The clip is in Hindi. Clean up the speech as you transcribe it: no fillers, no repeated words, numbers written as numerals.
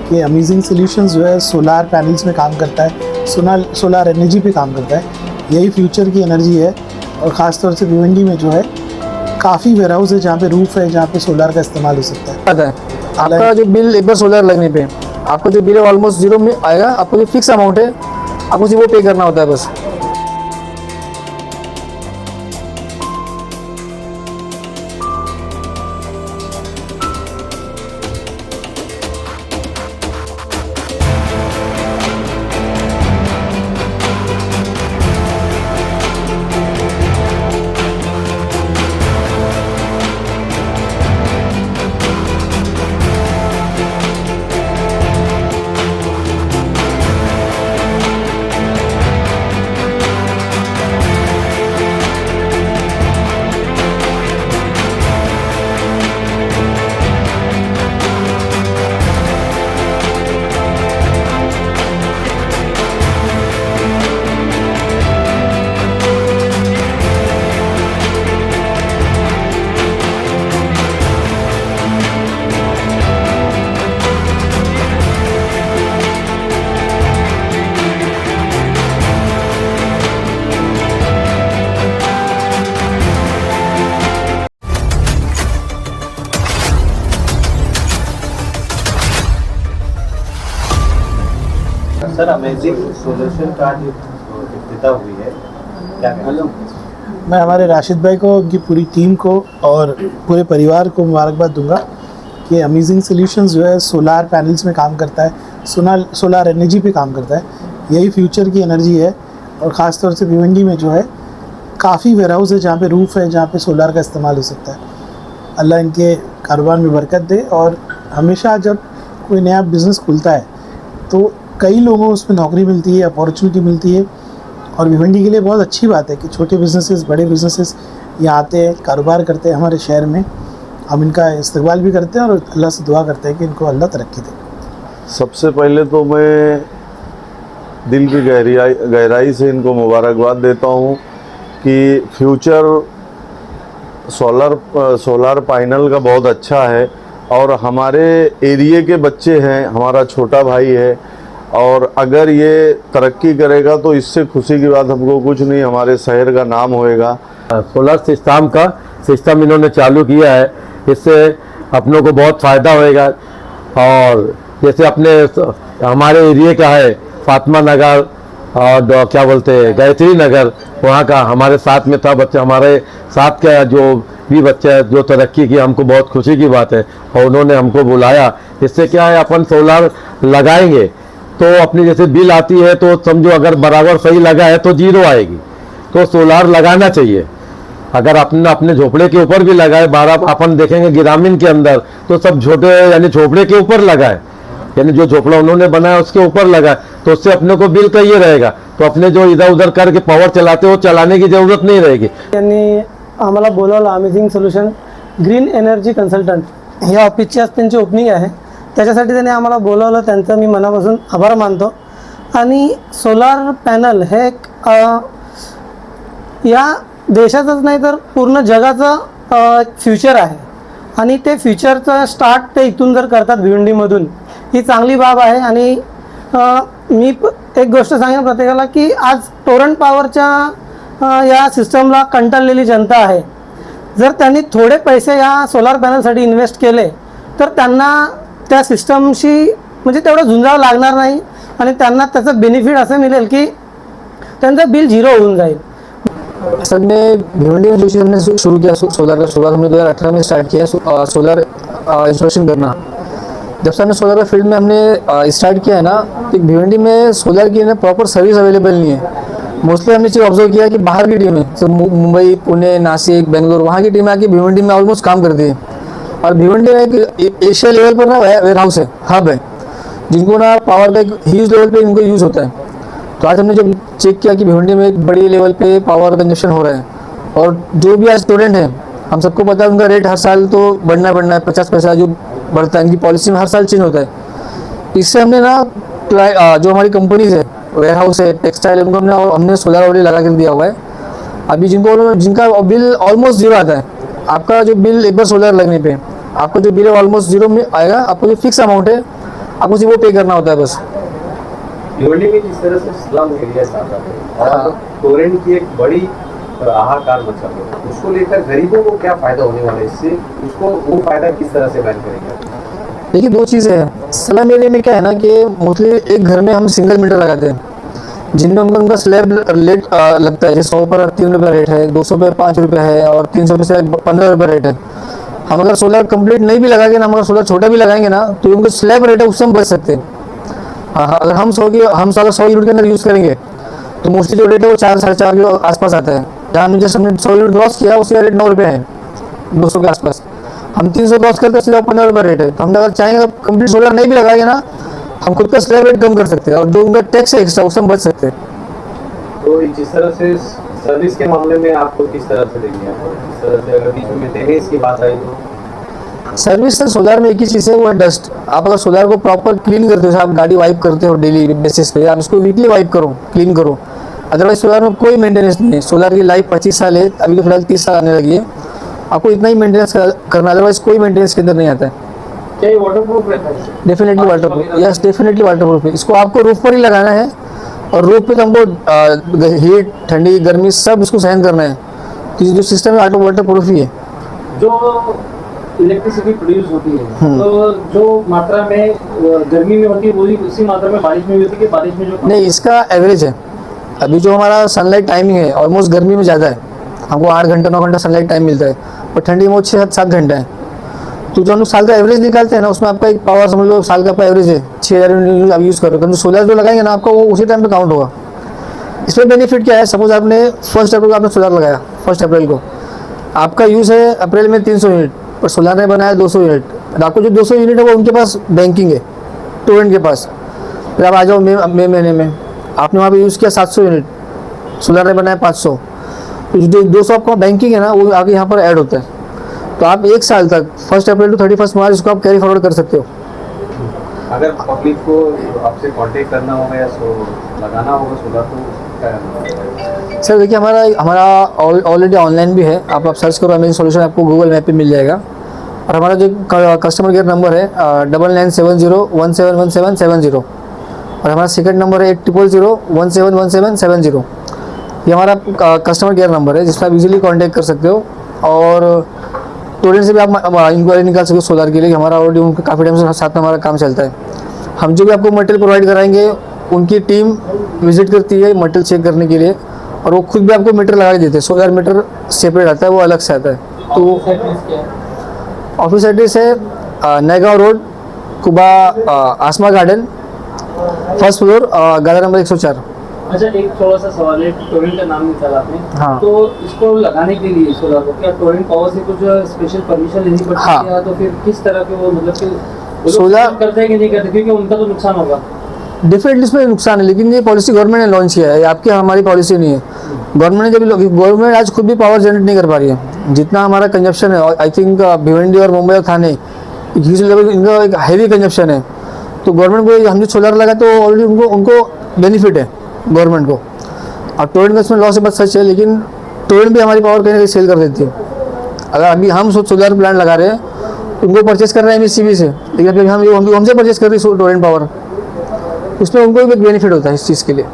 कि अमेजिंग सॉल्यूशंस जो है सोलार पैनल्स में काम करता है, सोलार एनर्जी पे काम करता है। यही फ्यूचर की एनर्जी है। और ख़ास तौर से भिवंडी में जो है काफ़ी वेयर हाउस है जहाँ पे रूफ है, जहाँ पे सोलार का इस्तेमाल हो सकता है। पता है आपका जो बिल एक बार सोलर लगने पे आपका जो बिल है ऑलमोस्ट जीरो में आएगा। आपको जो फिक्स अमाउंट है आपको सिर्फ वो पे करना होता है बस। सर अमेजिंग सोल्यूशन का जो इफ्तिताह हुई है, क्या कहना? मैं हमारे राशिद भाई को, उनकी पूरी टीम को और पूरे परिवार को मुबारकबाद दूंगा कि अमेजिंग सॉल्यूशंस जो है सोलार पैनल्स में काम करता है, सोलार एनर्जी पे काम करता है। यही फ्यूचर की एनर्जी है। और ख़ास तौर से भिवंडी में जो है काफ़ी वेयर हाउस है जहाँ पे रूफ है, जहाँ पे सोलार का इस्तेमाल हो सकता है। अल्लाह इनके कारोबार में बरकत दे। और हमेशा जब कोई नया बिज़नेस खुलता है तो कई लोगों को उसमें नौकरी मिलती है, अपॉर्चुनिटी मिलती है। और भिवंडी के लिए बहुत अच्छी बात है कि छोटे बिजनेसेस, बड़े बिजनेसेस यहाँ आते हैं, कारोबार करते हैं हमारे शहर में। हम इनका इस्तकबाल भी करते हैं और अल्लाह से दुआ करते हैं कि इनको अल्लाह तरक्की दे। सबसे पहले तो मैं दिल की गहराई से इनको मुबारकबाद देता हूँ कि फ्यूचर सोलार पैनल का बहुत अच्छा है। और हमारे एरिए के बच्चे हैं, हमारा छोटा भाई है, और अगर ये तरक्की करेगा तो इससे खुशी की बात हमको कुछ नहीं, हमारे शहर का नाम होएगा। सोलर सिस्टम इन्होंने चालू किया है, इससे अपनों को बहुत फ़ायदा होएगा। और जैसे अपने हमारे एरिया का है फातिमा नगर और क्या बोलते हैं गायत्री नगर, वहाँ का हमारे साथ में था बच्चा, हमारे साथ का जो भी बच्चा जो तरक्की की, हमको बहुत खुशी की बात है। और उन्होंने हमको बुलाया। इससे क्या है, अपन सोलार लगाएंगे तो अपनी जैसे बिल आती है तो समझो अगर बराबर सही लगा है तो जीरो आएगी। तो सोलार लगाना चाहिए। अगर अपने झोपड़े के ऊपर भी लगाए, बारह अपन देखेंगे ग्रामीण के अंदर तो सब छोटे यानी झोपड़े के ऊपर लगाए, यानी जो झोपड़ा उन्होंने बनाया उसके ऊपर लगाए, तो उससे अपने को बिल का ये रहेगा। तो अपने जो इधर उधर करके पावर चलाते हो, चलाने की जरूरत नहीं रहेगी। त्यांनी आम्हाला बोलावलं amazing solution green energy consultant या ऑफिसची आज त्यांची ओपनिंग आहे, त्याच्यासाठी त्यांनी आम्हाला बोलावलं, त्यांचं मी मनापासून आभार मानतो। आणि सोलार पॅनल हे एक या देशाचंच नाही तर पूर्ण जगाचं एक फ्युचर आहे। आणि ते फ्युचरचं स्टार्ट ते इथून जर करतात भिवंडीमधून, ही चांगली बाब आहे। आणि मी एक गोष्ट सांगेन प्रत्येकाला की आज टोरंट पॉवरच्या या सिस्टमला कंटाळलेली जनता आहे। जर त्यांनी थोडे पैसे या सोलार पॅनलसाठी इन्व्हेस्ट केले तर त्यांना त्या सिस्टमशी म्हणजे तेवढं झुंजावं लागणार नाही आणि त्यांना त्याचं बेनिफिट असं मिळेल की त्यांचं बिल झिरो होऊन जाईल। असल में भिवंडी में जो हमने शुरू किया सोलर का, शुरुआत हमने 2018 में स्टार्ट किया सोलर इंस्टॉलेशन करना। जब से हमने सोलर का फील्ड में हमने स्टार्ट किया है ना, तो भिवंडी में सोलर की ना प्रॉपर सर्विस अवेलेबल नहीं है। मोस्टली हमने चीज़ ऑब्जर्व किया कि बाहर की टीमें तो मुंबई, पुणे, नासिक, बेंगलोर, वहाँ की टीमें आके भिवंडी में ऑलमोस्ट काम करती है। और भिवंडी में एक एशिया लेवल पर ना वेयर हाउस है, हब है, जिनको ना पावर का एक ह्यूज लेवल पे इनको यूज़ होता है। तो आज हमने जब चेक किया कि भिवंडी में एक बड़ी लेवल पे पावर कंजप्शन हो रहा है, और जो भी आज स्टूडेंट हैं हम सबको पता है उनका रेट हर साल तो बढ़ना है, 50 पैसा जो बढ़ता है, इनकी पॉलिसी में हर साल चेंज होता है। इससे हमने ना जो हमारी कंपनीज है, वेयर हाउस है, टेक्सटाइल, उनको हमने सोलर ऑलरेडी लगा कर दिया हुआ है। अभी जिनका बिल ऑलमोस्ट जीरो आता है, आपका जो बिल एक बार सोलर लगने पे आपका जो बिल है ऑलमोस्ट जीरो में आएगा। आपको जो फिक्स अमाउंट है आपको सिर्फ वो पे करना होता है बस। भिवंडी में जिस तरह से स्लम एरिया ज्यादा है और टोरेंट की एक बड़ी हाहाकार मचा है, उसको लेकर गरीबों को क्या फायदा होने वाला है इससे, उसको वो फायदा किस तरह से बैन करेंगे? देखिए, दो चीज़ें हैं। स्लम एरिया में क्या है ना कि मोस्टली एक घर में हम सिंगल मीटर लगाते हैं, जिनमें उनका स्लैब रेट लगता है। जैसे 100 पर 3 रुपये रेट है, 200 पे 5 रुपये है और 300 पे से 15 रुपये रेट है। हम अगर सोलर कंप्लीट नहीं भी लगाएंगे ना, हम अगर सोलर छोटा भी लगाएंगे ना, तो उनका स्लैब रेट है उससे हम बच सकते हैं। अगर हम 100 यूनिट के अंदर यूज़ करेंगे तो मोस्टली जो रेट है वो 4 साढ़े 4 के आसपास आता है। जहाँ हमने जैसे हमने 100 यूनिट क्रॉस किया उसका रेट 9 रुपये है, 200 के आसपास। हम 300 क्रॉस करते हैं सीधा 15 रुपये रेट है। तो हम अगर चाहेंगे कंप्लीट सोलर नहीं भी लगाएंगे ना, हम खुद का स्लैब रेट कम कर सकते हैं और जो उनका टैक्स है एक्स्ट्रा उससे हम बच सकते हैं। तो जिस तरह से सर्विस के मामले में आपको किस तरह से देंगे, आपको किस तरह से अगर बीच में मेंटेनेंस की बात आई तो? सर्विस सर सोलर में एक ही चीज़ है, वो है डस्ट। आप अगर सोलर को प्रॉपर क्लीन करते हो, जैसे आप गाड़ी वाइप करते हो डेली बेसिस पे, आप इसको वीकली वाइप करो, क्लीन करो। अदरवाइज सोलर में कोई मेंटेनेंस नहीं है। सोलर की लाइफ 25 साल है, अभी तो फिलहाल 30 साल आने लगी है। आपको इतना ही मेंटेनेंस करना, अदरवाइज कोई मेंटेनेंस के अंदर नहीं आता है। क्या ये वाटरप्रूफ रहता है? Definitely waterproof, yes definitely waterproof है। इसको आपको रूफ पर ही लगाना है और रूफ पे तो हमको हीट, ठंडी, गर्मी सब इसको सहन करना है। तो जो सिस्टम है वाटरप्रूफ ही है। जो इलेक्ट्रिसिटी प्रोड्यूस होती है तो जो मात्रा में गर्मी में होती है वही उसी मात्रा में बारिश में भी होती है कि बारिश में जो नहीं, इसका एवरेज है। अभी जो हमारा सनलाइट टाइमिंग है ऑलमोस्ट गर्मी में ज़्यादा है, हमको 8 घंटा 9 घंटा सनलाइट टाइम मिलता है और ठंडी में वो 6-7 घंटा है। तो जो हम लोग साल का एवरेज निकालते हैं ना, उसमें आपका एक पावर समझ लो साल का आपका एवरेज है 6000 यूनिट आप यूज़ करो। तो सोलर जो लगाएंगे ना आपका वो उसी टाइम पे काउंट होगा। इसमें बेनिफिट क्या है, सपोज आपने 1 अप्रैल को आपने सोलर लगाया, 1 अप्रैल को आपका यूज़ है अप्रैल में 300 यूनिट, पर सोलर ने बनाया 200 यूनिट। और आपको जो 200 यूनिट है वो उनके पास बैंकिंग है, टोरेंट के पास। फिर आप आ जाओ मई महीने में, आपने वहाँ पे यूज़ किया 700 यूनिट, सोलर ने बनाया 500, तो जो 200 आपका बैंकिंग है ना वो आगे यहाँ पर ऐड होता है। तो आप 1 साल तक 1 अप्रैल टू 31 मार्च इसको आप कैरी फॉरवर्ड कर सकते हो। अगर पब्लिक को आपसे कांटेक्ट करना होगा या लगाना होगा सोलर तो क्या करना होगा? सर देखिए, हमारा ऑलरेडी ऑनलाइन भी है। आप सर्च करो अमेजिंग सॉल्यूशन, आपको गूगल मैप पे मिल जाएगा। और हमारा जो कस्टमर केयर नंबर है 9970171770 और हमारा सेकंड नंबर है 8000171770। ये हमारा कस्टमर केयर नंबर है जिस पर आप इजीली कांटेक्ट कर सकते हो। और टोरेंट से भी आप इंक्वायरी निकाल सकते हो सोलर के लिए। हमारा ऑलरेडी उनके काफ़ी टाइम से साथ में हमारा काम चलता है। हम जो भी आपको मटेरियल प्रोवाइड कराएंगे उनकी टीम विजिट करती है मटेरियल चेक करने के लिए, और वो खुद भी आपको मीटर लगा के देते हैं। सोलर मीटर सेपरेट आता है, वो अलग से आता है। तो ऑफिस एड्रेस है Naigaon road, Quba Asma garden, 1st floor, garden number 104। अच्छा, एक थोड़ा सा सवाल है, टोरेंट का नाम निकाला आपने, हाँ। तो इसको लगाने के लिए सोलर को क्या टोरेंट पावर से कुछ स्पेशल परमिशन लेनी पड़ती हाँ। है, या तो फिर किस तरह के वो मतलब कि वो लोग सोलर करते हैं कि नहीं करते, क्योंकि उनका तो नुकसान होगा। डिफरेंट इसमें नुकसान है, लेकिन ये पॉलिसी गवर्नमेंट ने लॉन्च किया है, आपकी हमारी पॉलिसी नहीं है। गवर्नमेंट ने जब गवर्नमेंट आज खुद भी पावर जनरेट नहीं कर पा रही है। जितना हमारा कंजप्शन है, आई थिंक भिवंडी और मुंबई और थाने ह्यूज लेवल इनका एक हैवी कंजप्शन है। तो गवर्नमेंट को हम जो सोलर लगा तो ऑलरेडी उनको बेनिफिट है गवर्नमेंट को। और टोरेंट का इसमें लॉस है, बात सच है, लेकिन टोरेंट भी हमारी पावर कहीं ना कहीं सेल कर देती है। अगर अभी हम सोलर प्लांट लगा रहे हैं तो उनको परचेस कर रहे हैं एमएससीबी से, लेकिन अभी हम हमसे परचेस कर रही है टोरेंट पावर, उसमें उनको भी एक बेनिफिट होता है इस चीज़ के लिए।